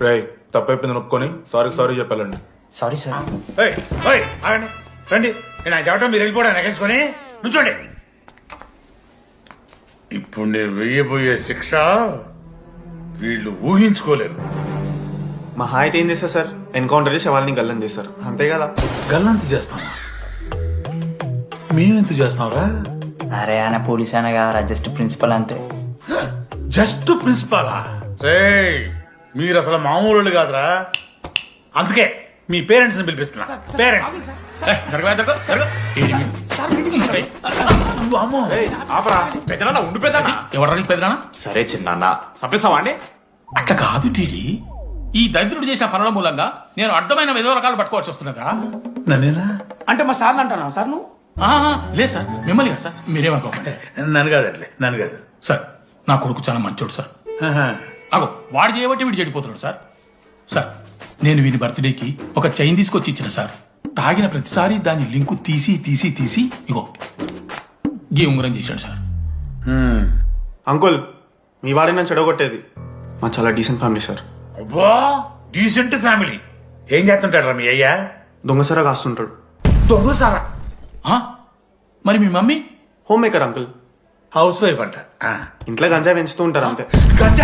రేయ్ తప్పైపోయింది నొప్పుకొని సారీ చెప్పాలండి. Sorry sir. ఆగండి రండి. నేను చెప్పడం మీరు వెళ్ళిపోవడానికి ఎగేసుకొని నుంచోండి. ఇప్పుడు నేను వేయబోయే శిక్ష వీళ్ళు ఊహించుకోలేరు. మహా అయితే ఏం చేస్తారు సార్? ఎన్కౌంటర్ చేసి వాళ్ళని గల్లం చేస్తారు, అంతే కదా? గల్లంత చేస్తామా? మేమెంత చేస్తాంరా? అరే ఆయన పోలీస్ అయినా కదా, జస్ట్ ప్రిన్సిపల్ అంతే. జస్ట్ ప్రిన్సిపాలా? రే మీరు అసలు మామూలు కాదురా. అందుకే మీ పేరెంట్స్ ని పిలిపిస్తున్నా. పేరెంట్స్ ఎవరికి పెద్దనా? సరే చిన్న చంపేస్తావా అండి? అట్లా కాదు టీడీ. ఈ దరిద్రుడు చేసిన పనుల మూలంగా నేను అడ్డమైన విధవ రకాలు పట్టుకోవాల్సి వస్తున్నదా? నన్నేనా? అంటే మా సార్ అంటున్నా సార్ నువ్వు? లేదు సార్, మిమ్మల్ని కదా సార్. మీరేమనుకోకండి సార్. నన్ను కాదట్లే, నన్ను కాదు సార్. నా కొడుకు చాలా మంచోడు సార్. అగో వాడు చేయబట్టి వీడు చెడిపోతున్నాడు సార్. సార్ నేను వీడి బర్త్డేకి ఒక చైన్ తీసుకొచ్చి ఇచ్చిన సార్. తాగిన ప్రతిసారి దాని లింకు తీసి ఇగో గీ ఉంగరం చేశాడు సార్. అంకుల్, మీ వాడే నన్ను చెడగొట్టేది. మా చాలా డీసెంట్ ఫ్యామిలీ సార్. అబ్బా డీసెంట్ ఫ్యామిలీ. ఏం చేస్తుంటాడు రా మీ అయ్యా? దొంగసరా కాస్తుంటాడు. దొంగసారా? మరి మీ mummy? Home maker uncle. House wife అంట. ఇంట్లో గంజా పెంచుతూ ఉంటారు అంతే. గంజా